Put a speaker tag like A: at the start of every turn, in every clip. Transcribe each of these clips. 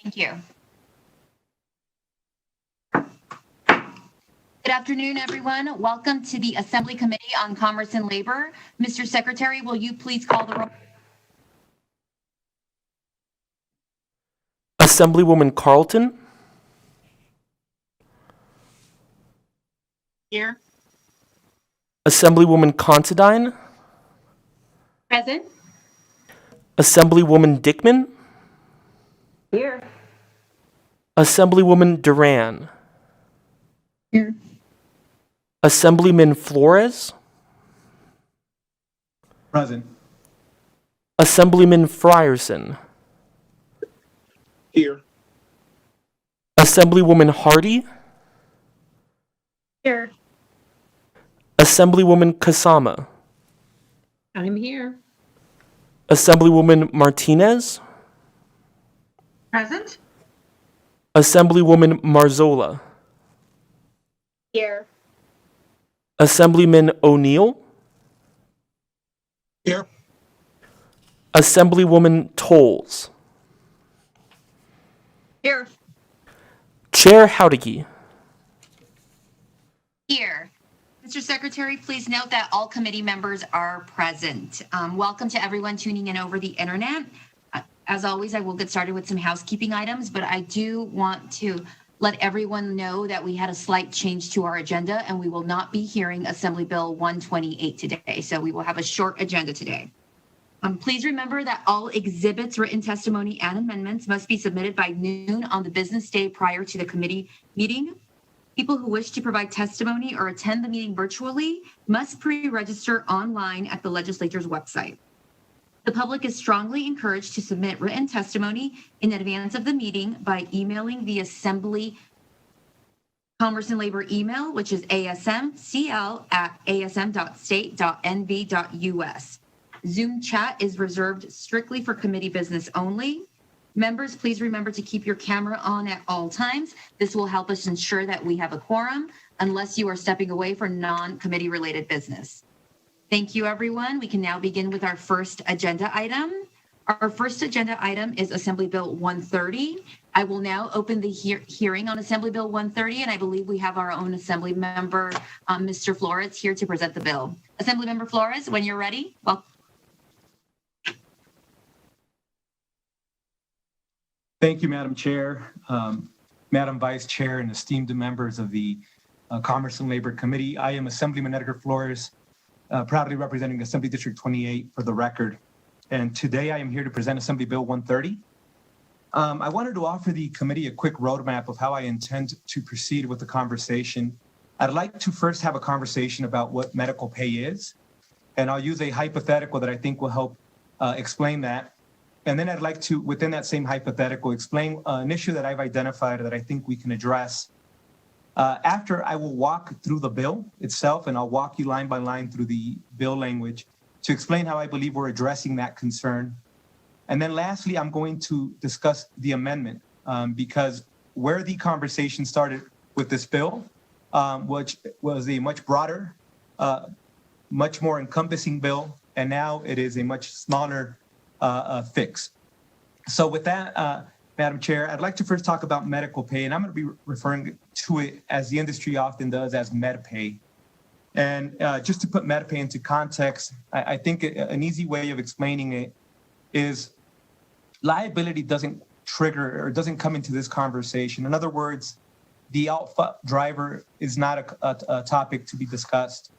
A: Thank you. Good afternoon, everyone. Welcome to the Assembly Committee on Commerce and Labor. Mr. Secretary, will you please call the roll?
B: Assemblywoman Carlton.
A: Here.
B: Assemblywoman Considine.
A: Present.
B: Assemblywoman Dickman.
A: Here.
B: Assemblywoman Duran.
A: Here.
B: Assemblyman Flores.
C: Present.
B: Assemblyman Frierson.
C: Here.
B: Assemblywoman Hardy.
A: Here.
B: Assemblywoman Kasama.
D: I'm here.
B: Assemblywoman Martinez.
A: Present.
B: Assemblywoman Marzola.
A: Here.
B: Assemblyman O'Neill.
C: Here.
B: Assemblywoman Tolles.
A: Here.
B: Chair Howdicky.
A: Here. Mr. Secretary, please note that all committee members are present. Welcome to everyone tuning in over the internet. As always, I will get started with some housekeeping items, but I do want to let everyone know that we had a slight change to our agenda and we will not be hearing Assembly Bill 128 today. So we will have a short agenda today. Please remember that all exhibits, written testimony, and amendments must be submitted by noon on the business day prior to the committee meeting. People who wish to provide testimony or attend the meeting virtually must pre-register online at the legislature's website. The public is strongly encouraged to submit written testimony in advance of the meeting by emailing the Assembly Commerce and Labor email, which is asmcl@asm.state.nv.us. Zoom chat is reserved strictly for committee business only. Members, please remember to keep your camera on at all times. This will help us ensure that we have a quorum unless you are stepping away for non-committee related business. Thank you, everyone. We can now begin with our first agenda item. Our first agenda item is Assembly Bill 130. I will now open the hearing on Assembly Bill 130, and I believe we have our own Assembly member, Mr. Flores, here to present the bill. Assembly Member Flores, when you're ready, welcome.
C: Thank you, Madam Chair, Madam Vice Chair, and esteemed members of the Commerce and Labor Committee. I am Assemblyman Edgar Flores, proudly representing Assembly District 28 for the record. And today I am here to present Assembly Bill 130. I wanted to offer the committee a quick roadmap of how I intend to proceed with the conversation. I'd like to first have a conversation about what medical pay is, and I'll use a hypothetical that I think will help explain that. And then I'd like to, within that same hypothetical, explain an issue that I've identified that I think we can address. After, I will walk through the bill itself, and I'll walk you line by line through the bill language to explain how I believe we're addressing that concern. And then lastly, I'm going to discuss the amendment because where the conversation started with this bill, which was a much broader, much more encompassing bill, and now it is a much smaller fix. So with that, Madam Chair, I'd like to first talk about medical pay, and I'm going to be referring to it as the industry often does as MedPay. And just to put MedPay into context, I think an easy way of explaining it is liability doesn't trigger or doesn't come into this conversation. In other words, the out driver is not a topic to be discussed.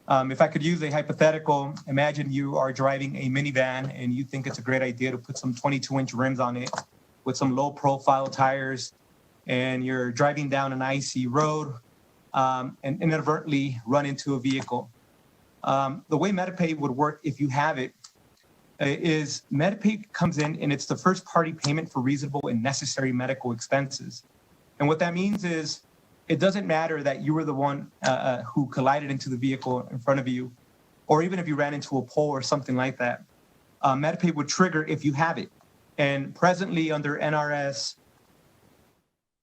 C: If I could use a hypothetical, imagine you are driving a minivan and you think it's a great idea to put some 22-inch rims on it with some low-profile tires, and you're driving down an icy road and inadvertently run into a vehicle. The way MedPay would work if you have it is MedPay comes in and it's the first party payment for reasonable and necessary medical expenses. And what that means is it doesn't matter that you were the one who collided into the vehicle in front of you, or even if you ran into a pole or something like that. MedPay would trigger if you have it. And presently under NRS,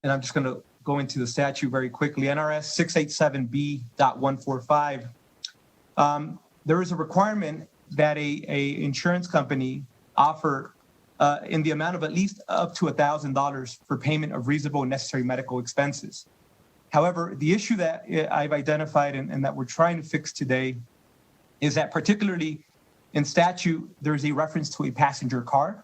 C: and I'm just going to go into the statute very quickly, NRS 687B.145, there is a requirement that a insurance company offer in the amount of at least up to $1,000 for payment of reasonable and necessary medical expenses. However, the issue that I've identified and that we're trying to fix today is that particularly in statute, there's a reference to a passenger car.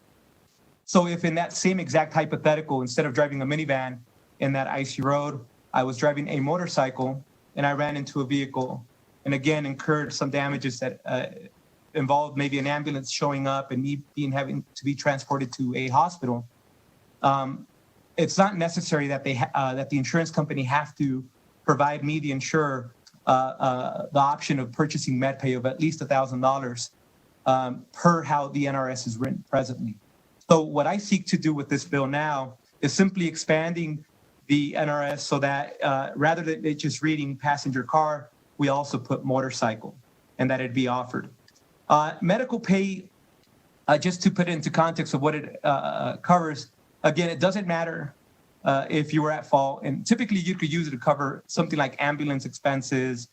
C: So if in that same exact hypothetical, instead of driving a minivan in that icy road, I was driving a motorcycle and I ran into a vehicle and again incurred some damages that involved maybe an ambulance showing up and me having to be transported to a hospital, it's not necessary that that the insurance company have to provide me, the insurer, the option of purchasing MedPay of at least $1,000 per how the NRS is written presently. So what I seek to do with this bill now is simply expanding the NRS so that rather than it just reading passenger car, we also put motorcycle and that it be offered. Medical pay, just to put it into context of what it covers, again, it doesn't matter if you were at fault, and typically you could use it to cover something like ambulance expenses,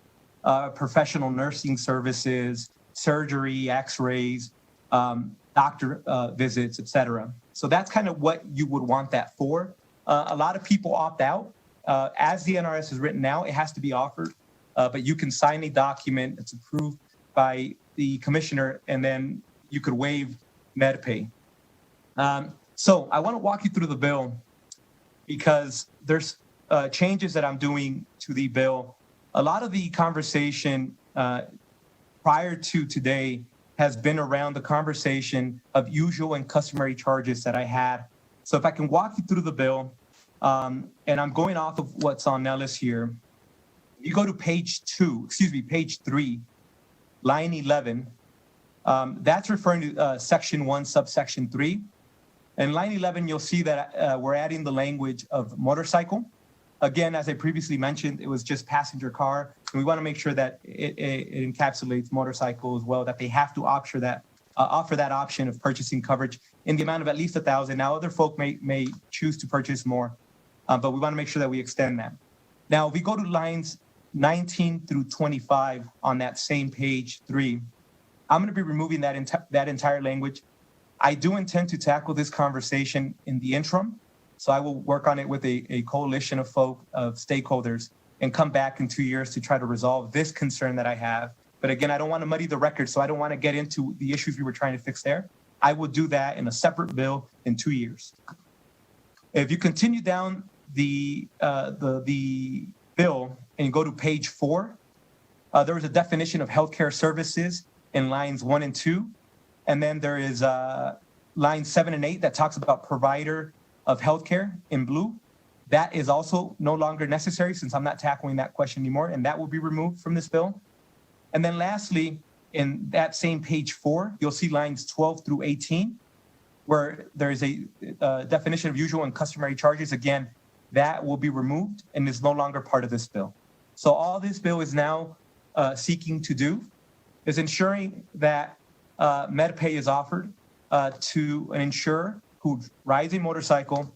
C: professional nursing services, surgery, x-rays, doctor visits, etc. So that's kind of what you would want that for. A lot of people opt out. As the NRS is written now, it has to be offered, but you can sign a document that's approved by the commissioner, and then you could waive MedPay. So I want to walk you through the bill because there's changes that I'm doing to the bill. A lot of the conversation prior to today has been around the conversation of usual and customary charges that I had. So if I can walk you through the bill, and I'm going off of what's on Nellis here. You go to page 3, line 11. That's referring to section 1, subsection 3. In line 11, you'll see that we're adding the language of motorcycle. Again, as I previously mentioned, it was just passenger car. And we want to make sure that it encapsulates motorcycle as well, that they have to offer that option of purchasing coverage in the amount of at least $1,000. Now, other folk may choose to purchase more, but we want to make sure that we extend that. Now, if we go to lines 19 through 25 on that same page 3, I'm going to be removing that entire language. I do intend to tackle this conversation in the interim, so I will work on it with a coalition of stakeholders, and come back in 2 years to try to resolve this concern that I have. But again, I don't want to muddy the record, so I don't want to get into the issues we were trying to fix there. I will do that in a separate bill in 2 years. If you continue down the bill and you go to page 4, there is a definition of healthcare services in lines 1 and 2. And then there is line 7 and 8 that talks about provider of healthcare in blue. That is also no longer necessary since I'm not tackling that question anymore, and that will be removed from this bill. And then lastly, in that same page 4, you'll see lines 12 through 18, where there is a definition of usual and customary charges. Again, that will be removed and is no longer part of this bill. So all this bill is now seeking to do is ensuring that MedPay is offered to an insurer who rides a motorcycle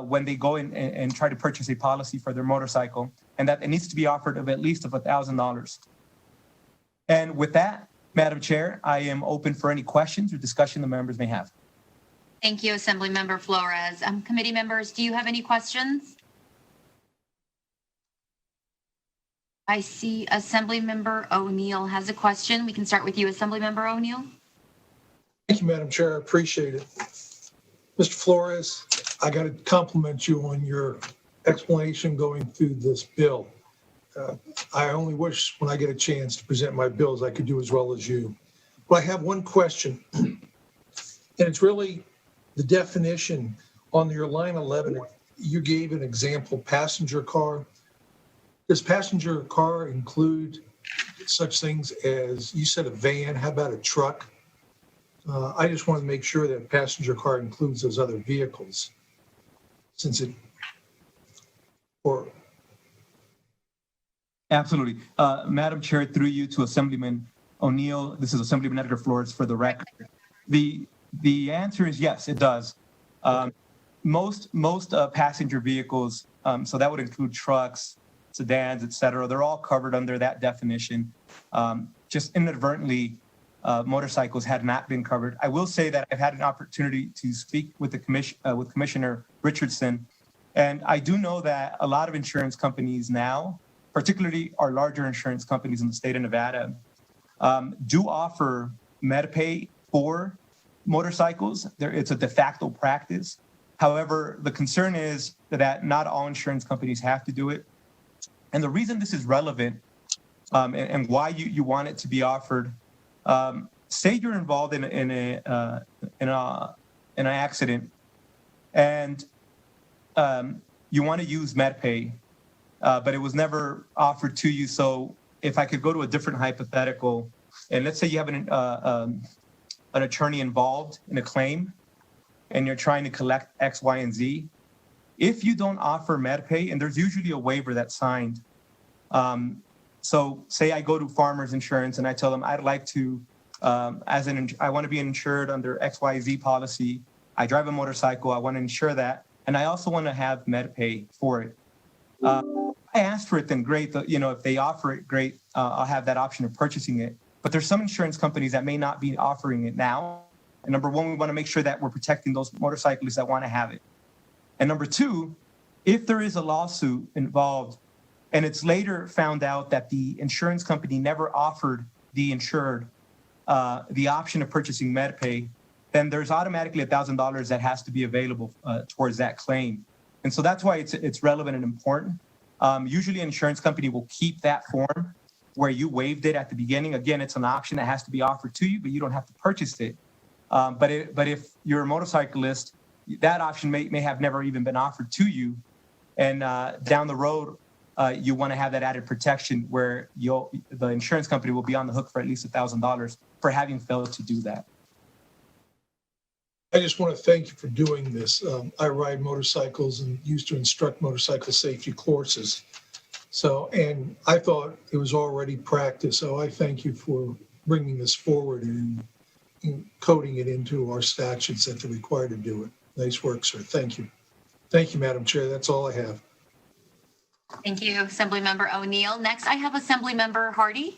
C: when they go in and try to purchase a policy for their motorcycle, and that it needs to be offered of at least of $1,000. And with that, Madam Chair, I am open for any questions or discussion the members may have.
A: Thank you, Assemblymember Flores. Committee members, do you have any questions? I see Assemblymember O'Neill has a question. We can start with you, Assemblymember O'Neill.
E: Thank you, Madam Chair. I appreciate it. Mr. Flores, I got to compliment you on your explanation going through this bill. I only wish when I get a chance to present my bills, I could do as well as you. But I have one question, and it's really the definition on your line 11. You gave an example, passenger car. Does passenger car include such things as, you said a van, how about a truck? I just want to make sure that passenger car includes those other vehicles, since it, or.
C: Absolutely. Madam Chair, through you to Assemblyman O'Neill, this is Assemblyman Edgar Flores for the record. The answer is yes, it does. Most passenger vehicles, so that would include trucks, sedans, et cetera, they're all covered under that definition. Just inadvertently, motorcycles had not been covered. I will say that I've had an opportunity to speak with the with Commissioner Richardson, and I do know that a lot of insurance companies now, particularly our larger insurance companies in the state of Nevada, do offer MediPay for motorcycles. It's a de facto practice. However, the concern is that not all insurance companies have to do it. And the reason this is relevant and why you want it to be offered, say you're involved in an accident and you want to use MedPay, but it was never offered to you. So if I could go to a different hypothetical, and let's say you have an attorney involved in a claim and you're trying to collect X, Y, and Z, if you don't offer MedPay, and there's usually a waiver that's signed. So say I go to Farmers Insurance and I tell them I'd like to, I want to be insured under XYZ policy. I drive a motorcycle. I want to insure that. And I also want to have MedPay for it. I asked for it, then great. If they offer it, great. I'll have that option of purchasing it. But there's some insurance companies that may not be offering it now. And number one, we want to make sure that we're protecting those motorcyclists that want to have it. And number two, if there is a lawsuit involved and it's later found out that the insurance company never offered the insured the option of purchasing MedPay, then there's automatically $1,000 that has to be available towards that claim. And so that's why it's relevant and important. Usually an insurance company will keep that form where you waived it at the beginning. Again, it's an option that has to be offered to you, but you don't have to purchase it. But if you're a motorcyclist, that option may have never even been offered to you. And down the road, you want to have that added protection where the insurance company will be on the hook for at least $1,000 for having failed to do that.
E: I just want to thank you for doing this. I ride motorcycles and used to instruct motorcycle safety courses. And I thought it was already practice. So I thank you for bringing this forward and coding it into our statutes that they're required to do it. Nice work, sir. Thank you. Thank you, Madam Chair. That's all I have.
A: Thank you, Assemblymember O'Neill. Next, I have Assemblymember Hardy.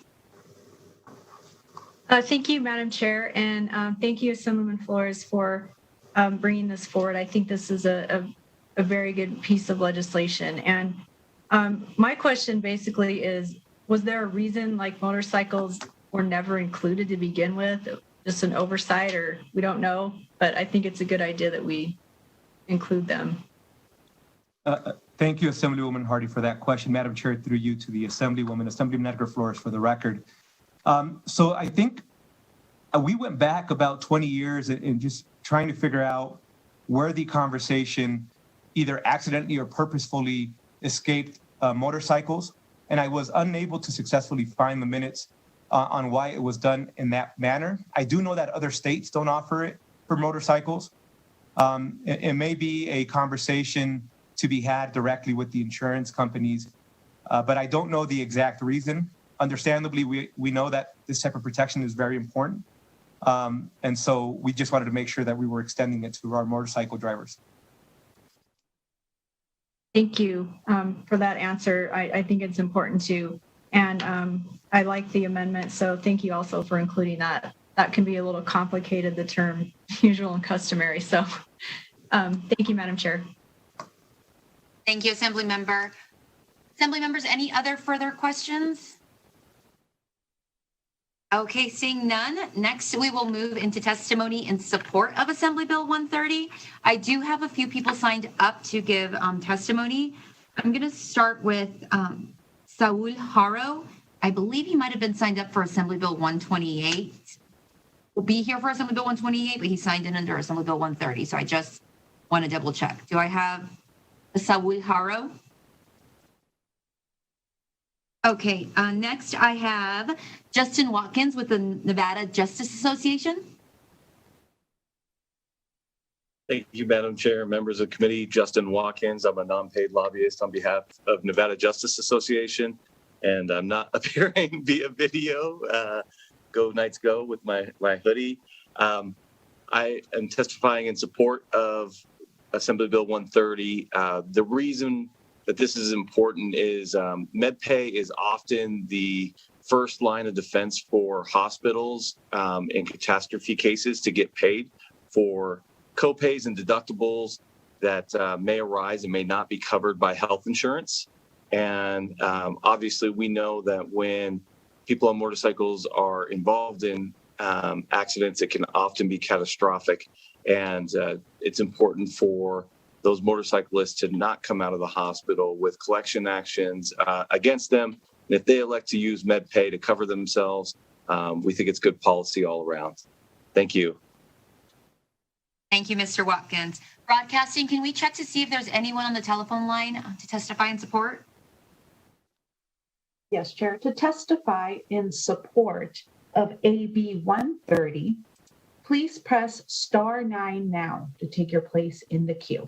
F: Thank you, Madam Chair, and thank you, Assemblyman Flores, for bringing this forward. I think this is a very good piece of legislation. And my question basically is, was there a reason like motorcycles were never included to begin with? Just an oversight, or we don't know, but I think it's a good idea that we include them.
C: Thank you, Assemblywoman Hardy, for that question. Madam Chair, through you to the Assemblywoman, Assemblyman Edgar Flores, for the record. So I think we went back about 20 years in just trying to figure out where the conversation either accidentally or purposefully escaped motorcycles. And I was unable to successfully find the minutes on why it was done in that manner. I do know that other states don't offer it for motorcycles. It may be a conversation to be had directly with the insurance companies, but I don't know the exact reason. Understandably, we know that this type of protection is very important. And so we just wanted to make sure that we were extending it to our motorcycle drivers.
F: Thank you for that answer. I think it's important too. And I like the amendment. So thank you also for including that. That can be a little complicated, the term usual and customary. So thank you, Madam Chair.
A: Thank you, Assemblymember. Assembly members, any other further questions? Okay, seeing none. Next, we will move into testimony in support of Assembly Bill 130. I do have a few people signed up to give testimony. I'm going to start with Saul Haro. I believe he might have been signed up for Assembly Bill 128. Will be here for Assembly Bill 128, but he signed in under Assembly Bill 130. So I just want to double check. Do I have Saul Haro? Okay, next I have Justin Watkins with the Nevada Justice Association.
G: Thank you, Madam Chair, members of the committee. Justin Watkins. I'm a non-paid lobbyist on behalf of Nevada Justice Association, and I'm not appearing via video. Go Knights go with my hoodie. I am testifying in support of Assembly Bill 130. The reason that this is important is MedPay is often the first line of defense for hospitals in catastrophe cases to get paid for copays and deductibles that may arise and may not be covered by health insurance. And obviously, we know that when people on motorcycles are involved in accidents, it can often be catastrophic. And it's important for those motorcyclists to not come out of the hospital with collection actions against them. And if they elect to use MedPay to cover themselves, we think it's good policy all around. Thank you.
A: Thank you, Mr. Watkins. Broadcasting, can we check to see if there's anyone on the telephone line to testify in support?
H: Yes, Chair. To testify in support of AB 130, please press *9 now to take your place in the queue.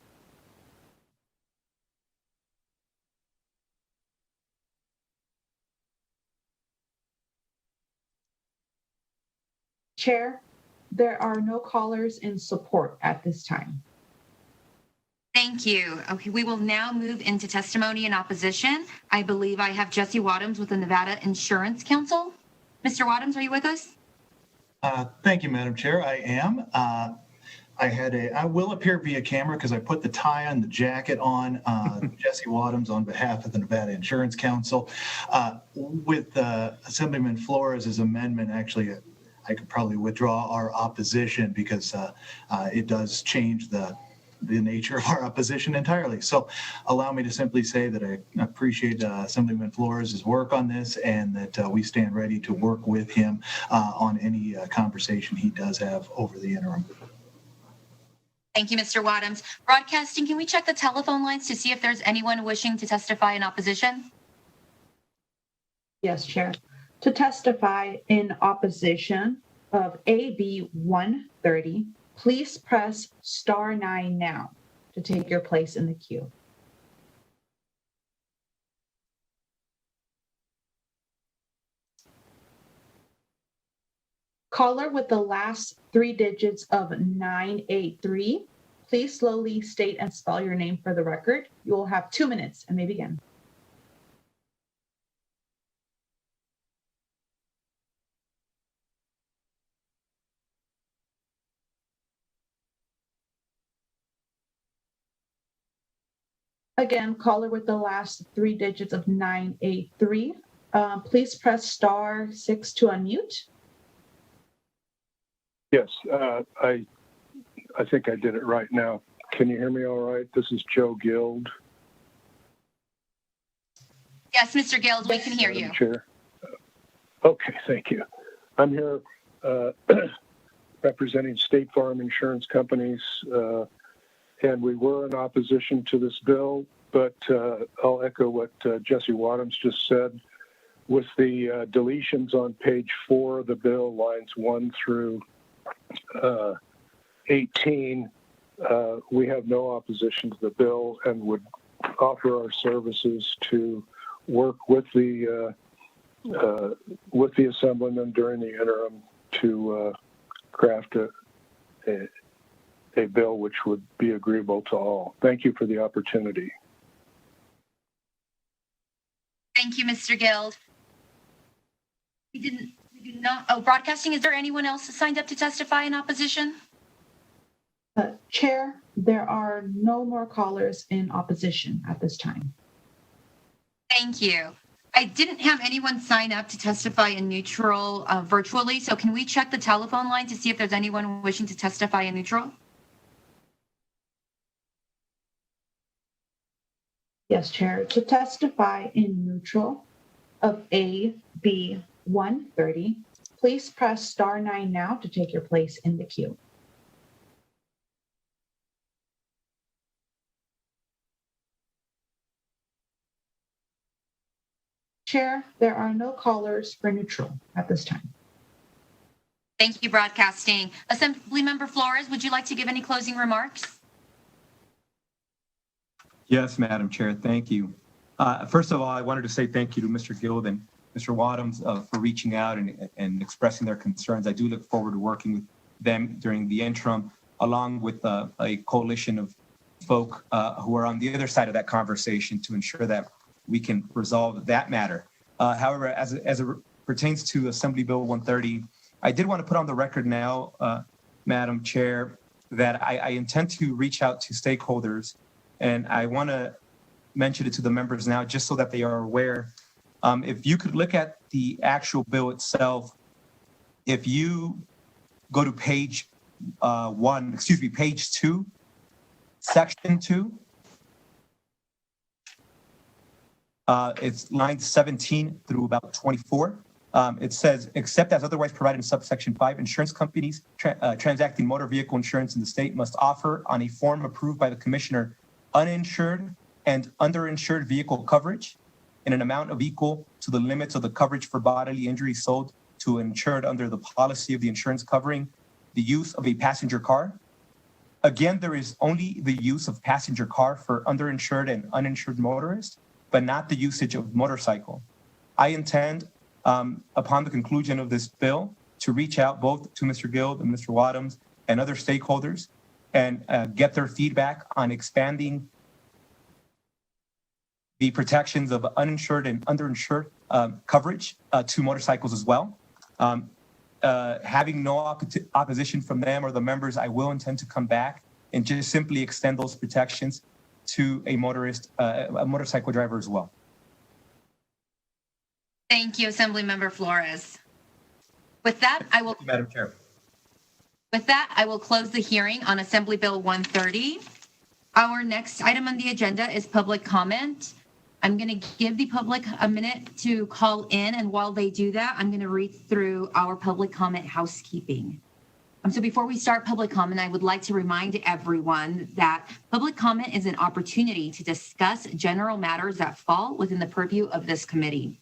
H: Chair, there are no callers in support at this time.
A: Thank you. Okay, we will now move into testimony in opposition. I believe I have Jesse Wadhams with the Nevada Insurance Council. Mr. Wadhams, are you with us?
I: Thank you, Madam Chair. I am. I will appear via camera because I put the tie on, the jacket on. Jesse Wadhams on behalf of the Nevada Insurance Council. With Assemblyman Flores' amendment, actually, I could probably withdraw our opposition because it does change the nature of our opposition entirely. So allow me to simply say that I appreciate Assemblyman Flores' work on this and that we stand ready to work with him on any conversation he does have over the interim.
A: Thank you, Mr. Wadhams. Broadcasting, can we check the telephone lines to see if there's anyone wishing to testify in opposition?
H: Yes, Chair. To testify in opposition of AB 130, please press *9 now to take your place in the queue. Caller with the last 3 digits of 983, please slowly state and spell your name for the record. You will have 2 minutes and may begin. Again, caller with the last 3 digits of 983. Please press *6 to unmute.
J: Yes, I think I did it right now. Can you hear me all right? This is Joe Guild.
A: Yes, Mr. Guild, we can hear you.
J: Madam Chair. Okay, thank you. I'm here representing State Farm Insurance Companies, and we were in opposition to this bill, but I'll echo what Jesse Wadhams just said. With the deletions on page 4 of the bill, lines 1 through 18, we have no opposition to the bill and would offer our services to work with the Assemblyman during the interim to craft a bill which would be agreeable to all. Thank you for the opportunity.
A: Thank you, Mr. Guild. We do not. Oh, broadcasting, is there anyone else signed up to testify in opposition?
H: Chair, there are no more callers in opposition at this time.
A: Thank you. I didn't have anyone sign up to testify in neutral virtually, so can we check the telephone line to see if there's anyone wishing to testify in neutral?
H: Yes, Chair. To testify in neutral of AB 130, please press *9 now to take your place in the queue. Chair, there are no callers for neutral at this time.
A: Thank you, broadcasting. Assemblymember Flores, would you like to give any closing remarks?
C: Yes, Madam Chair, thank you. First of all, I wanted to say thank you to Mr. Guild and Mr. Wadhams for reaching out and expressing their concerns. I do look forward to working with them during the interim, along with a coalition of folk who are on the other side of that conversation to ensure that we can resolve that matter. However, as a pertains to Assembly Bill 130. I did want to put on the record now, Madam Chair, that I intend to reach out to stakeholders, and I want to mention it to the members now just so that they are aware. If you could look at the actual bill itself, if you go to page page 2, section 2, it's lines 17 through about 24. It says, except as otherwise provided in subsection 5, insurance companies transacting motor vehicle insurance in the state must offer on a form approved by the commissioner uninsured and underinsured vehicle coverage in an amount of equal to the limits of the coverage for bodily injury sold to an insured under the policy of the insurance covering the use of a passenger car. Again, there is only the use of passenger car for underinsured and uninsured motorists, but not the usage of motorcycle. I intend, upon the conclusion of this bill, to reach out both to Mr. Guild and Mr. Wadhams and other stakeholders and get their feedback on expanding the protections of uninsured and underinsured coverage to motorcycles as well. Having no opposition from them or the members, I will intend to come back and just simply extend those protections to a motorcycle driver as well.
A: Thank you, Assemblymember Flores. With that, I will.
C: Madam Chair.
A: With that, I will close the hearing on Assembly Bill 130. Our next item on the agenda is public comment. I'm going to give the public a minute to call in, and while they do that, I'm going to read through our public comment housekeeping. So before we start public comment, I would like to remind everyone that public comment is an opportunity to discuss general matters that fall within the purview of this committee.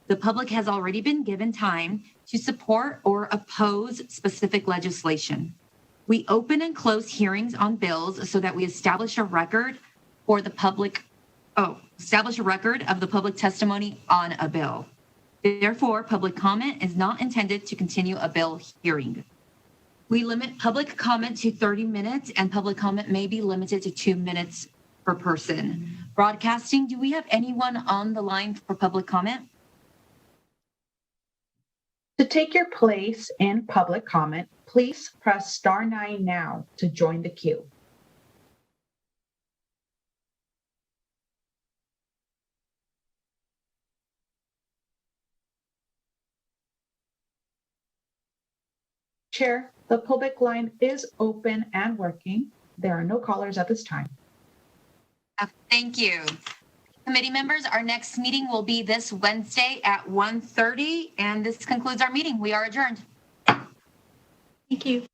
A: The public has already been given time to support or oppose specific legislation. We open and close hearings on bills so that we establish a record for the public. Establish a record of the public testimony on a bill. Therefore, public comment is not intended to continue a bill hearing. We limit public comment to 30 minutes, and public comment may be limited to 2 minutes per person. Broadcasting, do we have anyone on the line for public comment?
H: To take your place in public comment, please press star 9 now to join the queue. Chair, the public line is open and working. There are no callers at this time.
A: Thank you. Committee members, our next meeting will be this Wednesday at 1:30, and this concludes our meeting. We are adjourned.
F: Thank you.